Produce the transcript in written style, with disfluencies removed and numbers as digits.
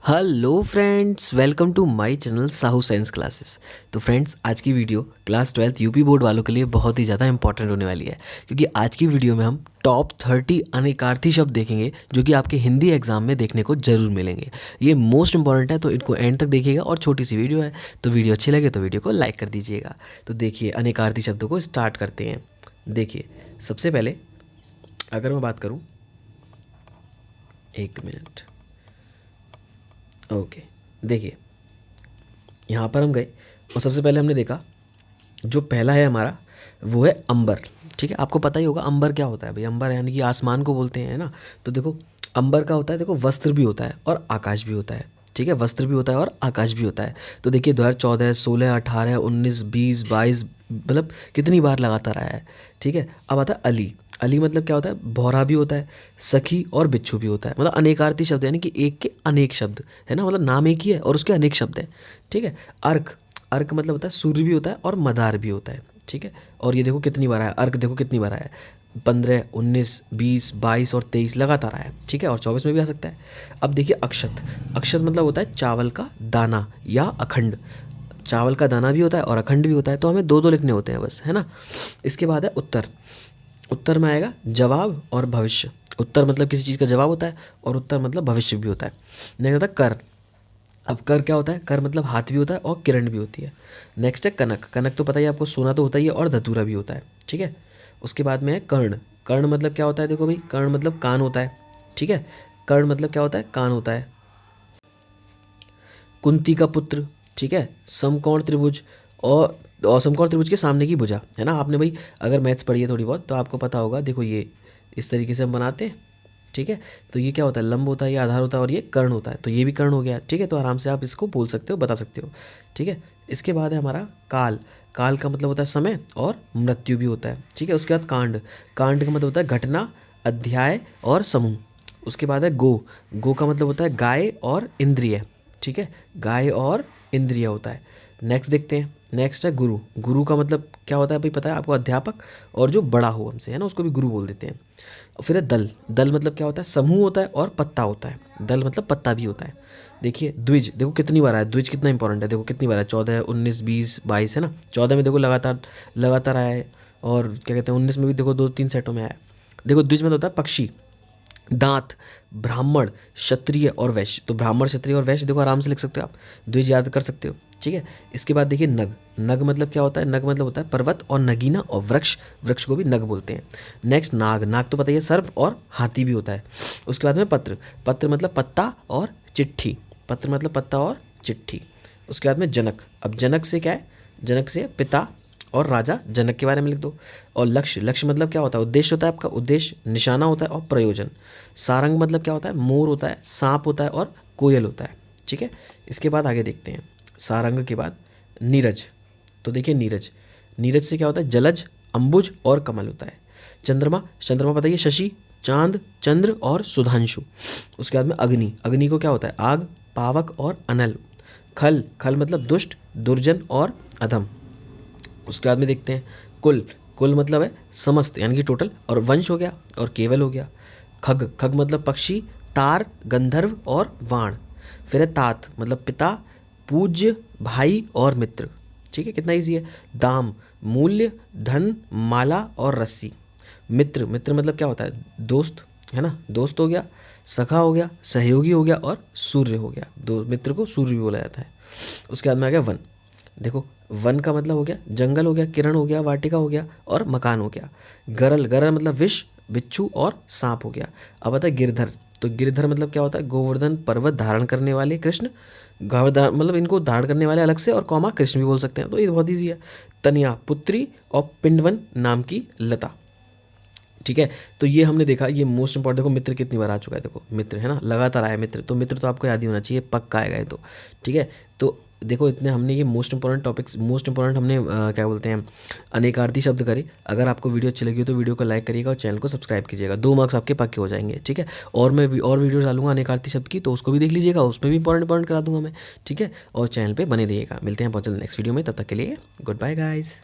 Hello friends, welcome to my channel Sahu science classes. तो friends, आज की video class 12th UP board वालों के लिए बहुत ही ज़्यादा इंपॉर्टेंट होने वाली है, क्योंकि आज की वीडियो में हम टॉप 30 अनेकार्थी शब्द देखेंगे जो कि आपके हिंदी एग्जाम में देखने को जरूर मिलेंगे। ये मोस्ट इंपॉर्टेंट है, तो इनको एंड तक देखिएगा। और छोटी सी वीडियो है, तो वीडियो अच्छी लगे तो वीडियो को लाइक कर दीजिएगा। तो देखिए, अनेकार्थी शब्दों को स्टार्ट करते हैं। देखिए, सबसे पहले अगर मैं बात करूँ, एक मिनट, ओके। देखिए, यहाँ पर हम गए और सबसे पहले हमने देखा जो पहला है हमारा, वो है अंबर। ठीक है, आपको पता ही होगा अंबर क्या होता है भाई। अंबर यानी कि आसमान को बोलते हैं, है ना। तो देखो, अंबर का होता है, देखो वस्त्र भी होता है और आकाश भी होता है। ठीक है, वस्त्र भी होता है और आकाश भी होता है। तो देखिए, 2014, 16, 18, 19, 20, 22, मतलब कितनी बार लगातार आया है। ठीक है, अब आता है अली। अली मतलब क्या होता है, भौरा भी होता है, सखी और बिच्छू भी होता है। मतलब अनेकार्थी शब्द यानी कि एक के अनेक शब्द, है ना। मतलब नाम एक ही है और उसके अनेक शब्द हैं। ठीक है, अर्क। अर्क मतलब होता है सूर्य भी होता है और मदार भी होता है। ठीक है, और ये देखो कितनी बार आया अर्क, देखो कितनी बार आया है। 15, 19, 20, 22 और 23 लगातार आया है। ठीक है, और 24 में भी आ सकता है। अब देखिए अक्षत। अक्षत मतलब होता है चावल का दाना या अखंड। चावल का दाना भी होता है और अखंड भी होता है, तो हमें दो दो लिखने होते हैं बस, है ना। इसके बाद है उत्तर। उत्तर में आएगा जवाब और भविष्य। उत्तर मतलब किसी चीज़ का जवाब होता है और उत्तर मतलब भविष्य भी होता है। नेक्स्ट होता है कर। अब कर क्या होता है, कर मतलब हाथ भी होता है और किरण भी होती है। नेक्स्ट है कनक। कनक तो पता ही है आपको, सोना तो होता ही है और धतूरा भी होता है। ठीक है, उसके बाद में है कर्ण। कर्ण मतलब क्या होता है, देखो भाई, कर्ण मतलब कान होता है। ठीक है, कर्ण मतलब क्या होता है, कान होता है। कुंती का पुत्र। ठीक है, समकोण त्रिभुज और समकोण त्रिभुज के सामने की भुजा, है ना। आपने भाई अगर मैथ्स पढ़ी है थोड़ी बहुत तो आपको पता होगा। देखो, ये इस तरीके से हम बनाते हैं। ठीक है, तो ये क्या होता है, लंब होता है, ये आधार होता है और ये कर्ण होता है। तो ये भी कर्ण हो गया। ठीक है, तो आराम से आप इसको बोल सकते हो, बता सकते हो। ठीक है, इसके बाद है हमारा काल। काल का मतलब होता है समय और मृत्यु भी होता है। ठीक है, उसके बाद कांड। कांड का मतलब होता है घटना, अध्याय और समूह। उसके बाद है गो। गो का मतलब होता है गाय और इंद्रिय। ठीक है, गाय और इंद्रिय होता है। नेक्स्ट देखते हैं, नेक्स्ट है गुरु। गुरु का मतलब क्या होता है भाई, पता है आपको, अध्यापक और जो बड़ा हो हमसे, है ना, उसको भी गुरु बोल देते हैं। और फिर है दल। दल मतलब क्या होता है, समूह होता है और पत्ता होता है। दल मतलब पत्ता भी होता है। देखिए द्विज, देखो कितनी बार आया द्विज, कितना इंपॉर्टेंट है। देखो कितनी बार है, 14, 19, 20, 22, है ना। 14 में देखो लगातार लगातार आया है, और क्या कहते हैं 19 में भी देखो 2-3 सेटों में आया है। देखो द्विज मतलब होता है पक्षी, दांत, ब्राह्मण, क्षत्रिय और वैश्य। तो ब्राह्मण, क्षत्रिय और वैश्य देखो आराम से लिख सकते हो आप, द्विज याद कर सकते हो। ठीक है, इसके बाद देखिए नग। नग मतलब क्या होता है, नग मतलब होता है पर्वत और नगीना और वृक्ष। वृक्ष को भी नग बोलते हैं। नेक्स्ट नाग। नाग तो पता ही है, सर्प और हाथी भी होता है। उसके बाद में पत्र। पत्र मतलब पत्ता और चिट्ठी। पत्र मतलब पत्ता और चिट्ठी। उसके बाद में जनक। अब जनक से क्या है, जनक से पिता और राजा जनक के बारे में लिख दो। और लक्ष्य। लक्ष्य मतलब क्या होता है, उद्देश्य होता है आपका, उद्देश्य, निशाना होता है और प्रयोजन। सारंग मतलब क्या होता है, मोर होता है, सांप होता है और कोयल होता है। ठीक है, इसके बाद आगे देखते हैं, सारंग के बाद नीरज। तो देखिए नीरज। नीरज से क्या होता है, जलज, अंबुज और कमल होता है। चंद्रमा। चंद्रमा बताइए, शशि, चांद, चंद्र और सुधांशु। उसके बाद में अग्नि। अग्नि को क्या होता है, आग, पावक और अनल। खल। खल मतलब दुष्ट, दुर्जन और अधम। उसके बाद में देखते हैं कुल। कुल मतलब है समस्त यानी कि टोटल, और वंश हो गया और केवल हो गया। खग। खग मतलब पक्षी, तार, गंधर्व और वाण। फिर है तात मतलब पिता, पूज्य, भाई और मित्र। ठीक है, कितना इजी है। दाम, मूल्य, धन, माला और रस्सी। मित्र। मित्र मतलब क्या होता है, दोस्त, है ना, दोस्त हो गया, सखा हो गया, सहयोगी हो गया और सूर्य हो गया। दो मित्र को सूर्य भी बोला जाता है। उसके बाद में आ गया वन। देखो, वन का मतलब हो गया जंगल हो गया, किरण हो गया, वाटिका हो गया और मकान हो गया। गरल। गरल मतलब विष, बिच्छू और सांप हो गया। अब आता है गिरधर। तो गिरधर मतलब क्या होता है, गोवर्धन पर्वत धारण करने वाले कृष्ण। गोवर्धन मतलब इनको धारण करने वाले अलग से, और कौमा कृष्ण भी बोल सकते हैं। तो ये बहुत ईजी है। तनिया पुत्री और पिंडवन नाम की लता। ठीक है, तो ये हमने देखा, ये मोस्ट इंपॉर्टेंट। देखो मित्र कितनी बार आ चुका है, देखो मित्र, है ना, लगातार आया मित्र। तो मित्र तो आपको याद ही होना चाहिए, पक्का आएगा ये तो। ठीक है, तो देखो इतने हमने ये most important topics, most important हमने क्या बोलते हैं, अनेकार्थी शब्द करे। अगर आपको वीडियो अच्छी लगी हो तो वीडियो को लाइक करिएगा और चैनल को सब्सक्राइब कीजिएगा। 2 मार्क्स आपके पक्के हो जाएंगे। ठीक है, और मैं और वीडियो डालूंगा अनेकार्थी शब्द की, तो उसको भी देख लीजिएगा, उसमें भी इंपॉर्टेंट इंपॉर्टेंट करा दूंगा मैं। ठीक है, और चैनल पर बने रहिएगा। मिलते हैं बहुत जल्द नेक्स्ट वीडियो में, तब तक के लिए गुड बाय गाइज।